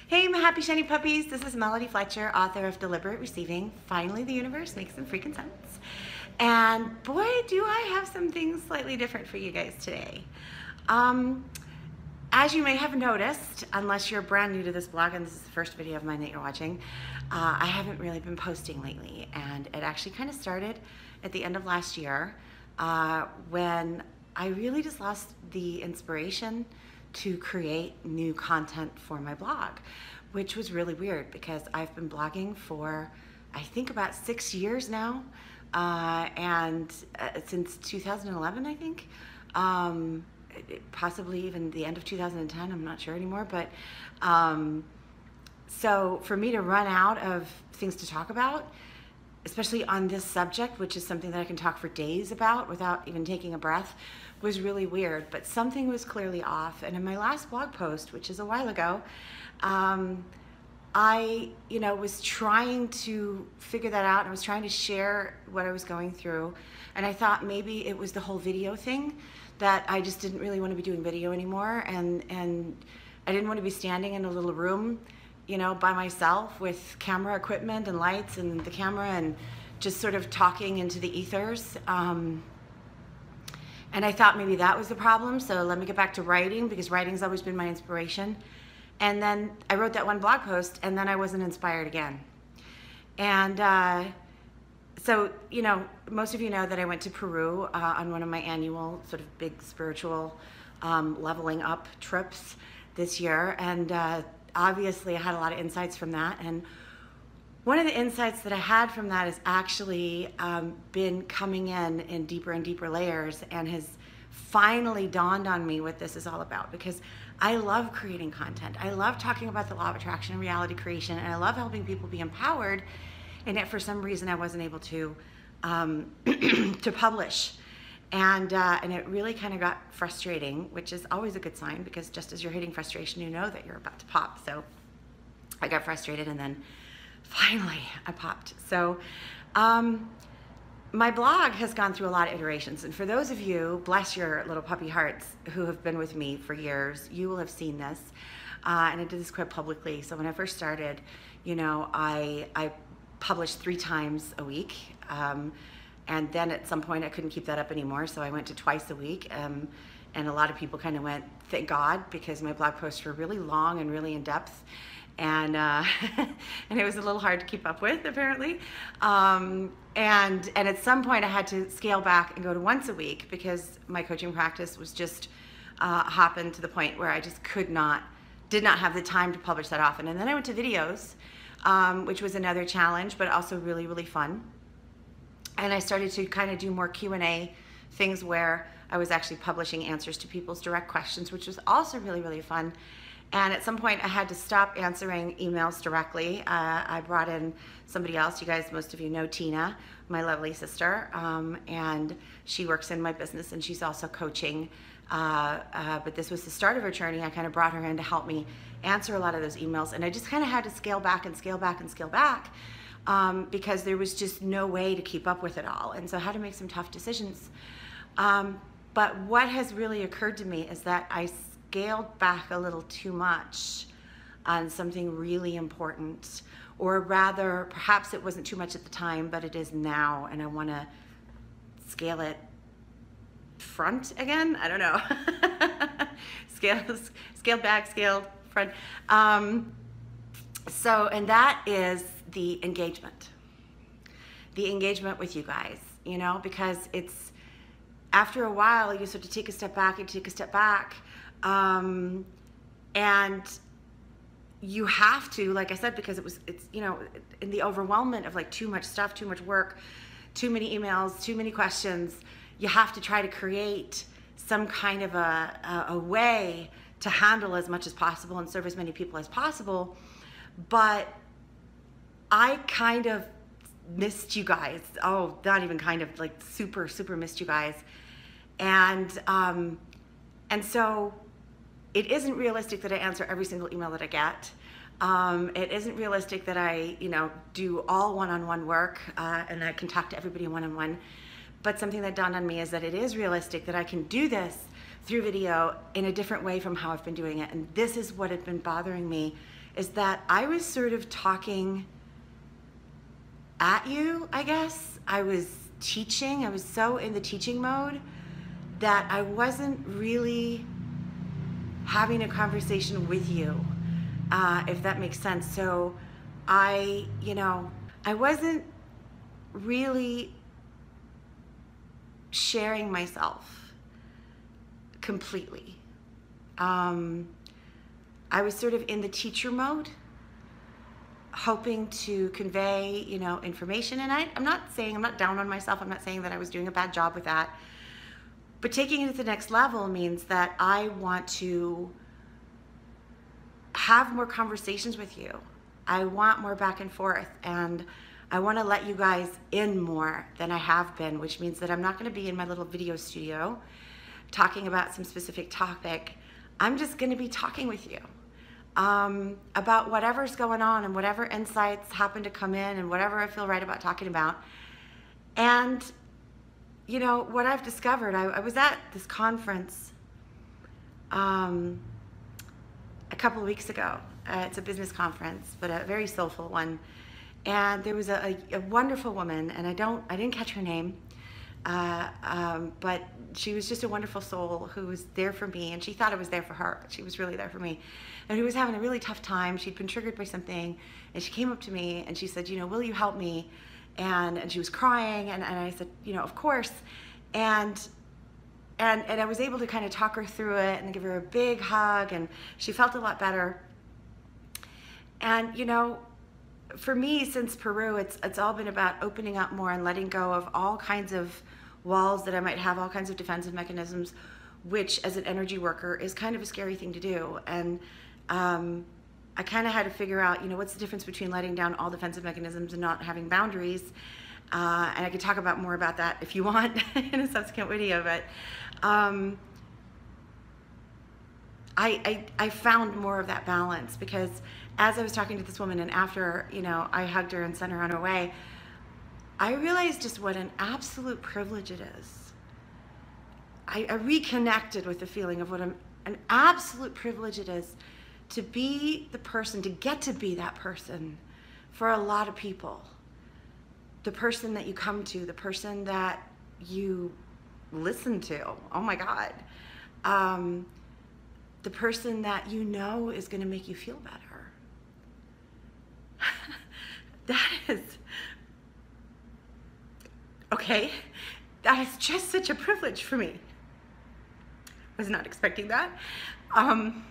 Hey, my happy shiny puppies. This is Melody Fletcher, author of Deliberate Receiving. Finally, the universe makes some freaking sense. And boy, do I have some things slightly different for you guys today. As you may have noticed, unless you're brand new to this blog and this is the first video of mine that you're watching, I haven't really been posting lately. And it actually kind of started at the end of last year when I really just lost the inspiration to create new content for my blog, which was really weird because I've been blogging for, I think, about 6 years now, and since 2011, I think, possibly even the end of 2010, I'm not sure anymore, but so for me to run out of things to talk about, especially on this subject, which is something that I can talk for days about without even taking a breath, was really weird. But something was clearly off. And in my last blog post, which is a while ago, I was trying to figure that out. I was trying to share what I was going through. And I thought maybe it was the whole video thing, that I just didn't really want to be doing video anymore. And I didn't want to be standing in a little room, by myself with camera equipment and lights and the camera and just sort of talking into the ethers. And I thought maybe that was the problem, so let me get back to writing, because writing's always been my inspiration. And then I wrote that one blog post, and then I wasn't inspired again. And so, most of you know that I went to Peru on one of my annual sort of big spiritual leveling up trips this year. And obviously I had a lot of insights from that. And one of the insights that I had from that has actually been coming in deeper and deeper layers, and has finally dawned on me what this is all about, because I love creating content. I love talking about the law of attraction and reality creation, and I love helping people be empowered, and yet for some reason I wasn't able to to publish. And it really kind of got frustrating, which is always a good sign, because just as you're hitting frustration, you know that you're about to pop. So I got frustrated, and then finally I popped. So my blog has gone through a lot of iterations. And for those of you, bless your little puppy hearts, who have been with me for years, you will have seen this. And I did this quite publicly. So when I first started, I published 3 times a week. And then at some point I couldn't keep that up anymore, so I went to twice a week. And a lot of people kind of went, thank God, because my blog posts were really long and really in depth. And and it was a little hard to keep up with, apparently. And at some point I had to scale back and go to once a week, because my coaching practice was just hopping to the point where I just did not have the time to publish that often. And then I went to videos, which was another challenge, but also really, really fun. And I started to kind of do more Q&A things where I was actually publishing answers to people's direct questions, which was also really, really fun. And at some point I had to stop answering emails directly. I brought in somebody else. You guys, most of you know Tina, my lovely sister, and she works in my business, and she's also coaching. But this was the start of her journey. I kind of brought her in to help me answer a lot of those emails, and I just kind of had to scale back and scale back and scale back. Because there was just no way to keep up with it all. And so I had to make some tough decisions. But what has really occurred to me is that I scaled back a little too much on something really important, or rather, perhaps it wasn't too much at the time, but it is now, and I want to scale it front again. I don't know. Scale back, scale front. And that is the engagement with you guys, because it's, after a while, you sort of take a step back, and you have to, like I said, because it's in the overwhelmment of like too much stuff, too much work, too many emails, too many questions, you have to try to create some kind of a way to handle as much as possible and serve as many people as possible. But I kind of missed you guys. Oh, not even kind of, like super, super missed you guys. And so it isn't realistic that I answer every single email that I get. It isn't realistic that I, do all one-on-one work and I can talk to everybody one-on-one. But something that dawned on me is that it is realistic that I can do this through video in a different way from how I've been doing it. And this is what had been bothering me is that I was sort of talking at you, I guess. I was teaching. I was so in the teaching mode that I wasn't really having a conversation with you, if that makes sense. So I wasn't really sharing myself completely. I was sort of in the teacher mode, hoping to convey, information. And I'm not down on myself. I'm not saying that I was doing a bad job with that. But taking it to the next level means that I want to have more conversations with you. I want more back and forth, and I want to let you guys in more than I have been, which means that I'm not going to be in my little video studio talking about some specific topic. I'm just going to be talking with you about whatever's going on and whatever insights happen to come in and whatever I feel right about talking about. And what I've discovered, I was at this conference a couple of weeks ago. It's a business conference, but a very soulful one. And there was a wonderful woman, and I didn't catch her name, but she was just a wonderful soul who was there for me, and she thought I was there for her, but she was really there for me. And who was having a really tough time. She'd been triggered by something, and she came up to me and she said, will you help me? And she was crying, and I said, of course. And I was able to kind of talk her through it and give her a big hug, and she felt a lot better. And for me, since Peru, it's all been about opening up more and letting go of all kinds of walls that I might have, all kinds of defensive mechanisms, which as an energy worker is kind of a scary thing to do. And I kind of had to figure out, what's the difference between letting down all defensive mechanisms and not having boundaries. And I could talk about more about that if you want in a subsequent video, but I found more of that balance, because as I was talking to this woman, and after, I hugged her and sent her on her way, I realized just what an absolute privilege it is. I reconnected with the feeling of what an absolute privilege it is to be the person, to get to be that person for a lot of people. The person that you come to, the person that you listen to. Oh my God. The person that is going to make you feel better. That is, okay, that is just such a privilege for me. Was not expecting that. And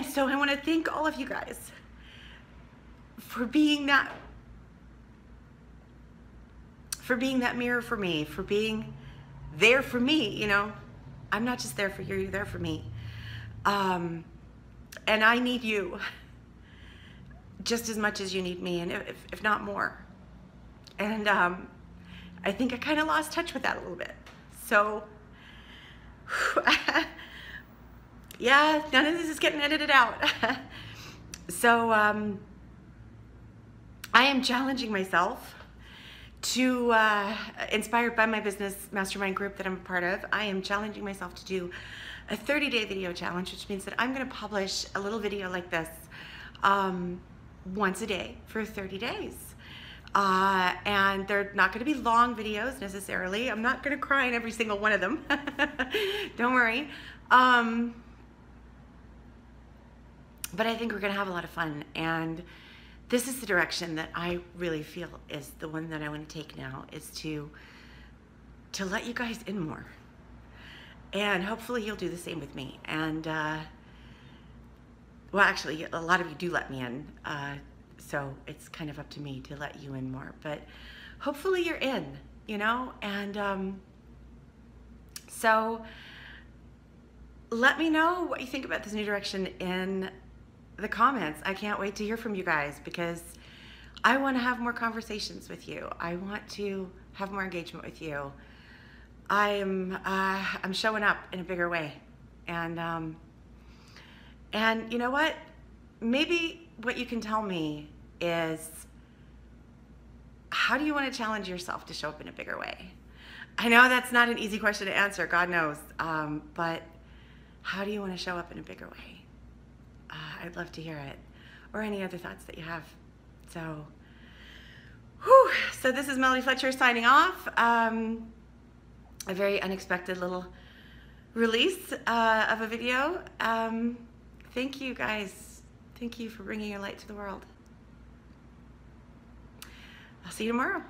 so I want to thank all of you guys for being that mirror for me, for being there for me. I'm not just there for you, you're there for me. And I need you just as much as you need me, and if not more. And I think I kind of lost touch with that a little bit. So, yeah, none of this is getting edited out. So, I am challenging myself to, inspired by my business mastermind group that I'm a part of, I am challenging myself to do a 30-day video challenge, which means that I'm going to publish a little video like this once a day for 30 days. And they're not going to be long videos necessarily. I'm not going to cry in every single one of them. Don't worry. But I think we're going to have a lot of fun. And this is the direction that I really feel is the one that I want to take now, is to let you guys in more. And hopefully you'll do the same with me. And, well, actually, a lot of you do let me in. So it's kind of up to me to let you in more. But hopefully you're in, And so let me know what you think about this new direction in the comments. I can't wait to hear from you guys, because I want to have more conversations with you. I want to have more engagement with you. I'm showing up in a bigger way, and you know what? Maybe what you can tell me is, how do you want to challenge yourself to show up in a bigger way? I know that's not an easy question to answer, God knows, but how do you want to show up in a bigger way? I'd love to hear it, or any other thoughts that you have. So, whew. So this is Melody Fletcher signing off. A very unexpected little release of a video. Thank you guys. Thank you for bringing your light to the world. I'll see you tomorrow.